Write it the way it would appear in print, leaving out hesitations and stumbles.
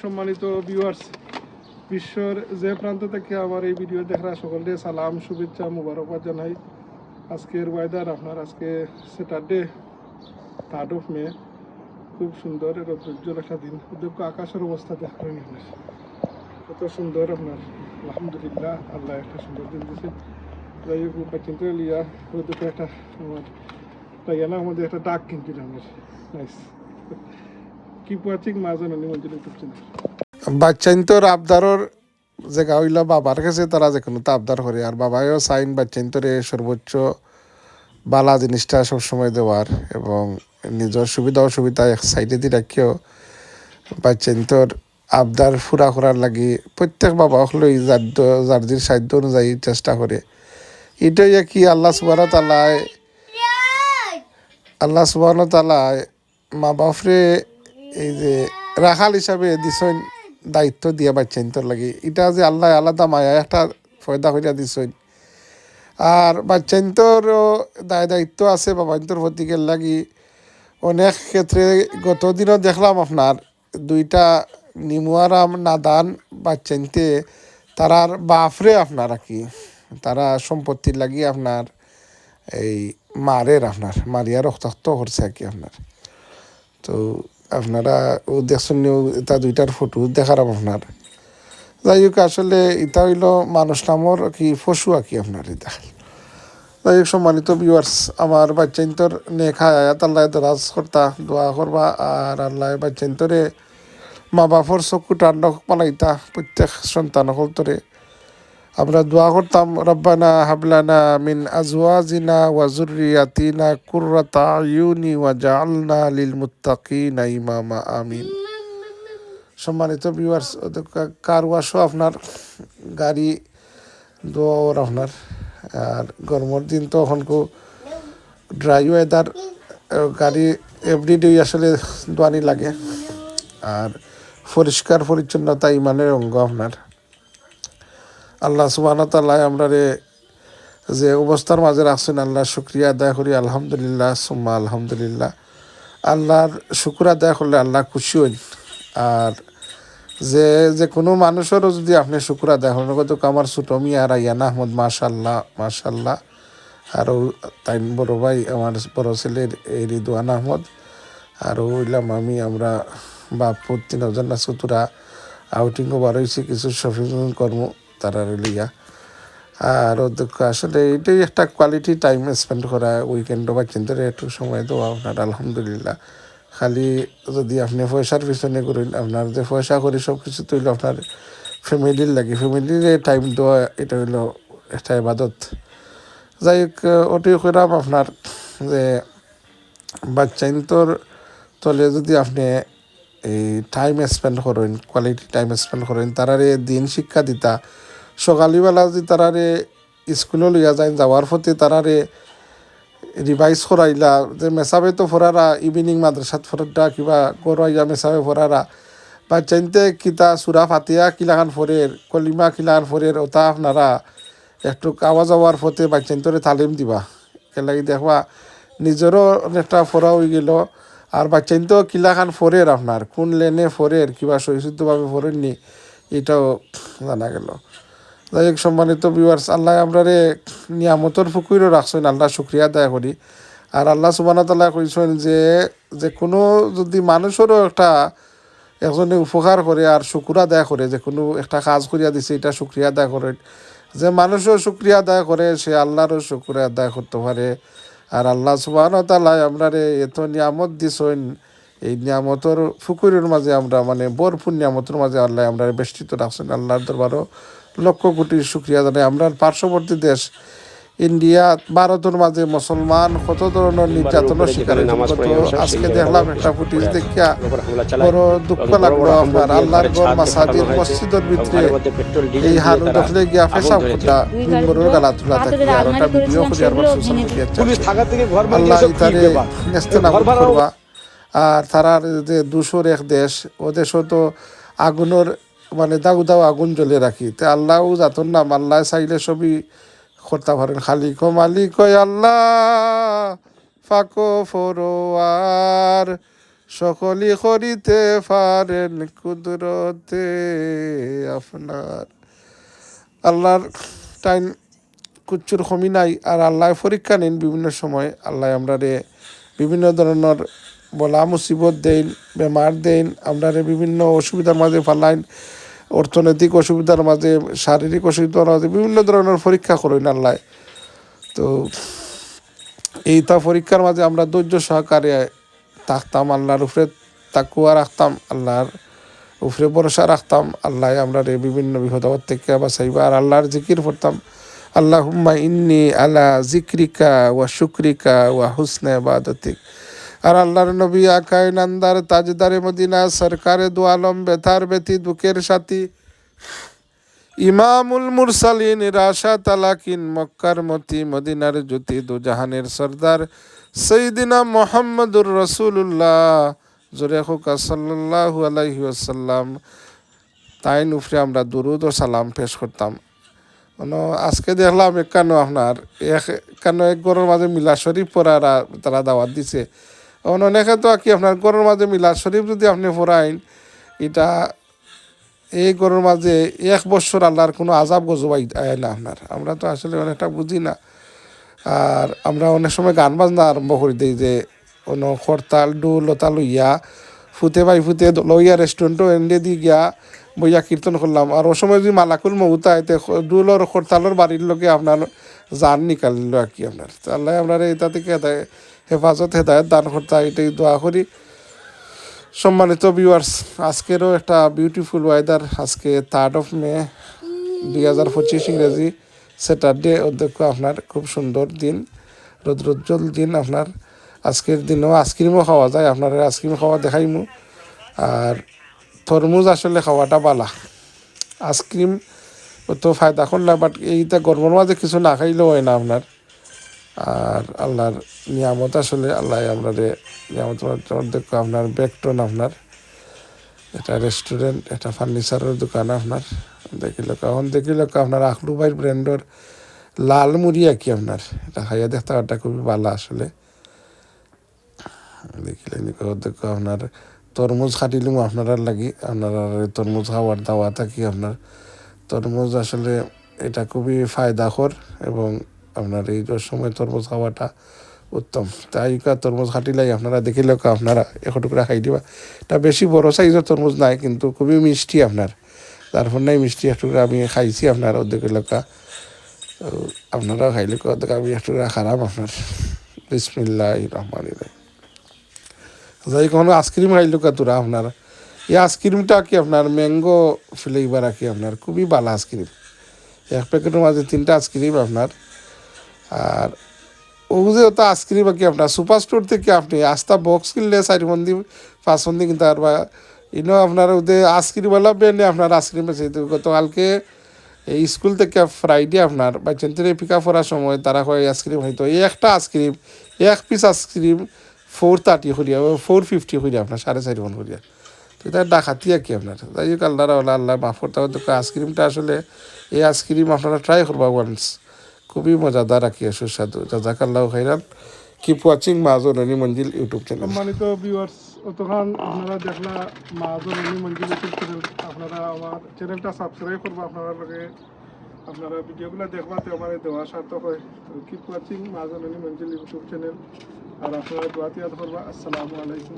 সম্মানিত ভিউয়ার্স, বিশ্বর যে প্রান্ত থেকে আমার এই ভিডিও দেখার সকলকে সালাম, শুভেচ্ছা, মুবারকবাদ জানাই। আজকের ওয়েদার আপনার আজকে স্যাটারডে 3 মে, খুব সুন্দর রৌদ্রোজ্জ্বল একটা দিন। দেখো আকাশের অবস্থা দেখবেন আপনার কত সুন্দর। আপনার আলহামদুলিল্লাহ, আল্লাহ একটা সুন্দর দিন দিয়েছে। যাই হোক চিন্তা লিয়া দেখো একটা আমার না আমাদের একটা ডাক কিনছিল আমার। নাইস, কিপ ওয়াচিং মাজন মঞ্জুর ইউটিউব চ্যানেল। বাচ্চাইন্তর আবদারর জায়গা হইলা বাবার কাছে, তারা যে কোনো তা আবদার করে, আর বাবাও চাইন বাচ্চাইন্তরে সর্বোচ্চ বালা জিনিসটা সবসময় দেওয়ার, এবং নিজের সুবিধা অসুবিধা এক সাইডে দিয়ে রাখিও বাচ্চাইন্তর আবদার ফুরা করার লাগি প্রত্যেক বাবা হলেই যার সাধ্য অনুযায়ী চেষ্টা করে। এটাই কি আল্লাহ সুবহানাহু তাআলায় মা বাপরে এই যে রাখাল হিসাবে দিছেন দায়িত্ব দিয়ে বাচ্চাইন্তর লাগে। এটা যে আল্লাহ আলাদা মায়া একটা ফয়দা করিয়া দিছেন, আর বাচ্চাইন্তরও দায়িত্ব আছে বাবাইন্তর প্রতীকের লাগি। অনেক ক্ষেত্রে গত দিনও দেখলাম আপনার 2টা নিমুয়ারাম নাদান বাচ্চাইনতে তারার বাপরে আপনার কি তারা সম্পত্তির লাগি আপনার এই আপনার মারিয়া রক্তাক্ত করছে আর কি আপনার। তো আপনারা ও দেখছেন এটা 2টার ফটো দেখারাম আপনার। যাই হোক আসলে এটা হইল মানুষ নামর কি পশু আর কি আপনার এটা। যাই হোক সম্মানিত ভিউয়ার্স, আমার বাচ্চাইন্তর নেখা আয়াত আল্লাহ দরাজ করতা দোয়া করবা, আর আল্লাহ বাচ্চাইন্তরে মা বাপর চকু টান্ডক পালাইতা প্রত্যেক সন্তান হলতরে। আমরা দোয়া করতাম রব্বানা হাবলানা মিন আজওয়াজিনা ওয়া যুররিয়াতিনা কুররাতা আয়ুনি ওয়াজআলনা লিল মুত্তাকিনা ইমামা, আমিন। সম্মানিত ভিউয়ার্স, কার ওয়াশও আপনার গাড়ি দোয়ার আপনার, আর গরমের দিন তো এখন ড্রাই ওয়েদার, গাড়ি এভরিডে আসলে দোয়ানি লাগে। আর পরিষ্কার পরিচ্ছন্নতা ইমানের অঙ্গ আপনার। আল্লাহ সুবহানাহু ওয়া তাআলা আমরারে যে অবস্থার মাঝে রাখছেন আল্লাহ শুকরিয়া আদায় করি, আলহামদুলিল্লাহ সুম্মা আলহামদুলিল্লাহ। আল্লাহর শুকর আদায় করলে আল্লাহ খুশি হইন। আর যে কোনো মানুষেরও যদি আপনি শুকর আদায় করেন, কত আমার ছোটো মিয়া রাইয়ানা আহমদ, মাশাল্লাহ মাশাল্লাহ। আরও তাই বড় ভাই আমার বড় ছেলের এই রিদওয়ান আহমদ, আরও হইলাম আমি, আমরা বাপুর 3জন না চতুরা আউটিংও বার হয়েছি, কিছু শপিং কর্ম তারা লিয়া। আর দুঃখ আসলে এইটাই একটা কোয়ালিটি টাইম স্পেন্ড করা, উইকেন্ডও বা চিন্তার একটু সময় দেওয়া আপনার। আলহামদুলিল্লাহ, খালি যদি আপনি পয়সার পিছনে করেন, আপনার যে পয়সা করি সব কিছু তৈল আপনার ফ্যামিলির লাগে, ফ্যামিলির টাইম দেওয়া এটা হইলো একটা ইবাদত। যাই হোক ওটাই করাম আপনার যে বাচ্চাইন্তর তলে যদি আপনি এই টাইম স্পেন্ড করেন, কোয়ালিটি টাইম স্পেন্ড করেন, তারারে দিন শিক্ষা দিতা। সকালবেলা যদি তারারে স্কুলে লইয়া যায়, যাওয়ার পথে তারারে রিভাইজ করাইলা, যে মেসাবে তো ফরারা ইভিনিং মাদ্রাসাত ফরাটা কিবা গড়াইয়া মেসাবে ফরারা বাচ্চাইনতে কিতা সুরা ফাতিয়া কিলাখান ফরের, কলিমা কিলাখান ফরের, ওটা আপনারা একটু আওয়া যাওয়ার পথে বাচ্চাইন্তরে তালিম দিবা। এলাকি দেখবা নিজেরও অনেকটা ফরা হয়ে গেল, আর বাচ্চাইন তো কিলাখান ফরের আপনার কোন লেনে ফরের কিবা সহিশুদ্ধভাবে ফরেননি এটাও জানা গেল। যাই হোক সম্মানিত ভিউয়ার্স, আল্লাহ আমরারে নিয়ামতর ফুকুরও রাখছেন, আল্লাহ শুক্রিয়া আদায় করি। আর আল্লাহ সুবহানাহু ওয়া তাআলা কইছেন যে কোনো যদি মানুষেরও একজনে উপকার করে আর শুকর আদায় করে, যে কোনো একটা কাজ করিয়া দিছে এটা শুক্রিয়া আদায় করেন। যে মানুষও শুক্রিয়া আদায় করে সে আল্লাহরও শুক্র আদায় করতে পারে। আর আল্লাহ সুবহানাহু ওয়া তাআলা আমরারে এত নিয়ামত দিছেন, এই নিয়ামতর ফুকুরের মাঝে আমরা মানে ভরপুর নিয়ামতের মাঝে আল্লাহ আমরা বেষ্টিত রাখছেন। আল্লাহর দরবারও লক্ষ কোটি শুক্রিয়া জানাই। আমরা পার্শ্ববর্তী দেশ ইন্ডিয়া, ভারতের মাঝে মুসলমান কত ধরনের নির্যাতনের শিকার হয়েছে। আজকে দেখলাম একটা ফুটেজ দেখিয়া বড় দুঃখ লাগলো আপনার। আল্লাহর ঘর মাসাজিদ মসজিদের ভিতরে এই হালু দেখলে গিয়া ফেসা ফুটা বিমরের গালা তুলা থাকে, আর একটা ভিডিও করে আর সোশ্যাল মিডিয়া আল্লাহ ইতারে নেস্তেনাবুদ করবা। আর তারার যে 201 দেশ, ও দেশও তো আগুনের মানে দাউ আগুন জ্বলে রাখি, তে আল্লাহও যাতন নাম, আল্লাহ চাইলে সবই করতে পারেন। খালিক মালিক আল্লাহ ফাঁকো ফরোয়ার সকলি করিতে পারেন কুদরতে আপনার। আল্লাহর টাইম কুচ্চুর কমি নাই। আর আল্লাহ পরীক্ষা নেন বিভিন্ন সময়। আল্লাহ আমরা বিভিন্ন ধরনের বলা মুসিবত দেন, বেমার দেন, আমরা বিভিন্ন অসুবিধার মাঝে ফালাইন, অর্থনৈতিক অসুবিধার মাঝে, শারীরিক অসুবিধার মাঝে বিভিন্ন ধরনের পরীক্ষা করেন আল্লাহ। তো এইটা পরীক্ষার মাঝে আমরা ধৈর্য সহকারে থাকতাম, আল্লাহর উপরে তাকুয়া রাখতাম, আল্লাহর উপরে ভরসা রাখতাম, আল্লাহ আমরা বিভিন্ন বিপদ থেকে বাঁচাইবা। আর আল্লাহর জিকির পড়তাম, আল্লাহুম্মা ইন্নি আলা জিক্রিকা ওয়া শুক্রিকা ওয়া হুসনে ইবাদাতিক। আর আল্লাহর নবী আকায় নান্দার তাজদারে মদিনা সরকারে দু আলম বেতার বেতি দুঃখের সাথী ইমামুল মুরসালিন রাশা তালাকিন মক্কার মতি মদিনার জ্যোতি দু জাহানের সর্দার সৈয়দিনা মোহাম্মদুর রসুল্লাহ জোরে হোকা সাল্লাল্লাহু আলাইহি ওয়াসাল্লাম তাই নুফরে আমরা দুরুদ ও সালাম পেশ করতাম। আজকে দেখলাম একানো আপনার একানো এক গরের মাঝে মিলাদ শরীফ পড়ার তারা দাওয়াত দিছে। অনেকে তো কি আপনার গরের মাঝে মিলাদ শরীফ যদি আপনি পড়াইন, এটা এই গরের মাঝে 1 বছর আল্লাহর কোনো আজাব গজব আয় না আপনার। আমরা তো আসলে অনেকটা বুঝি না। আর আমরা অনেক সময় গান বাজনা আরম্ভ করে দিই যে খরতাল ডুল লতা লইয়া ফুতে বাই ফুতে লইয়া রেস্টুরেন্টও এনে দিয়ে গিয়া বইয়া কীর্তন করলাম। আর ও সময় যদি মালাকুল মহুতা আইতে ডুলর খরতালর বাড়ির লোকে আপনার জান নিকালিল আর কি আপনার। আল্লাহ আপনার এটা থেকে হেফাজত হেদায়ত দান করতে এটাই দোয়া করি। সম্মানিত ভিউয়ার্স, আজকেরও একটা বিউটিফুল ওয়েদার। আজকে 3 মে 2025 ইংরেজি স্যাটারডে। অধ্যক্ষ আপনার খুব সুন্দর দিন, রৌদ্রোজ্জ্বল দিন আপনার। আজকের দিনও আইসক্রিমও খাওয়া যায়, আপনার আইসক্রিম খাওয়া দেখাইমু। আর তরমুজ আসলে খাওয়াটা বালা, আইসক্রিম অত ফায়দা করলাম, বাট এইটা গরমের মাঝে কিছু না খাইলেও হয় না আপনার। আর আল্লাহর নিয়ামত আসলে আল্লাহ আপনারে নিয়ামত দেখো আপনার ব্যাকটন আপনার এটা রেস্টুরেন্ট, এটা ফার্নিচারের দোকান আপনার। দেখিল আপনার আখলু ভাই ব্র্যান্ডর লাল মুড়ি আর কি আপনার। এটা খাইয়া দেখতে এটা খুবই ভালো আসলে। দেখিলে দেখো আপনার তরমুজ খাটিলুম আপনার লাগি, আপনার তরমুজ খাওয়ার দাওয়া থাকি আপনার। তরমুজ আসলে এটা খুবই ফায়দাকর এবং আপনার এই সময় তরমুজ খাওয়াটা উত্তম। তাই তরমুজ খাটিলাই আপনারা দেখিলে আপনারা টুকরা খাই দিবা। এটা বেশি বড় সাইজের তরমুজ নাই, কিন্তু খুবই মিষ্টি আপনার। তারপর নাই মিষ্টি টুকরা আমি খাইছি আপনার অর্ধেক এলাকা। আপনারা খাইলে অর্ধেক আমি টুকরা খারাপ আপনার। বিসমিল্লাহির রহমানির রহিম। যাই কোনো আইসক্রিম খাইলো তোরা আপনার। এই আইসক্রিমটা কি আপনার ম্যাঙ্গো ফ্লেভার আর কি আপনার, খুবই ভালো আইসক্রিম। এক প্যাকেটের মাঝে 3টা আইসক্রিম আপনার। আর ও যে ওটা আইসক্রিম আর কি আপনার সুপার স্টোর থেকে আপনি আস্তা বক্স কিনলে 4 5 কিনতে পারবা। ইনো আপনার ওদের আইসক্রিমওয়ালা বেনে আপনার আইসক্রিম আছে। গতকালকে এই স্কুল থেকে ফ্রাইডে আপনার বাচ্চাদের পিক আপ করার সময় তারা হয় আইসক্রিম হয়তো এই একটা আইসক্রিম, 1 পিস আইসক্রিম 430 করিয়া 450 করিয়া আপনার 4.5 করিয়া। তো এটা ডাকাতি আর কি আপনার। যাই হোক আল্লাহ আল্লাহ মাফ করতে হবে। আইসক্রিমটা আসলে এই আইসক্রিম আপনারা ট্রাই করবা ওয়ান্স, খুবই মজাদার আর কি, সুস্বাদু। জাজাকাল্লাহু খাইরান। কিপ ওয়াচিং মাজননী মঞ্জিল ইউটিউব চ্যানেল। সম্মানিত ভিউয়ার্স, অতক্ষণ আপনারা দেখলা মাজননী মঞ্জিল ইউটিউব চ্যানেল। আপনারা আমার চ্যানেলটা সাবস্ক্রাইব করবা, আপনারা লগে আপনারা ভিডিওগুলো দেখবাতে আমার দেওয়া সার্থক হয়। তো কিপ ওয়াচিং মাজননী মঞ্জিল ইউটিউব চ্যানেল। আর আপনারা দোয়াতে ইয়াদ করবা। আসসালামু আলাইকুম।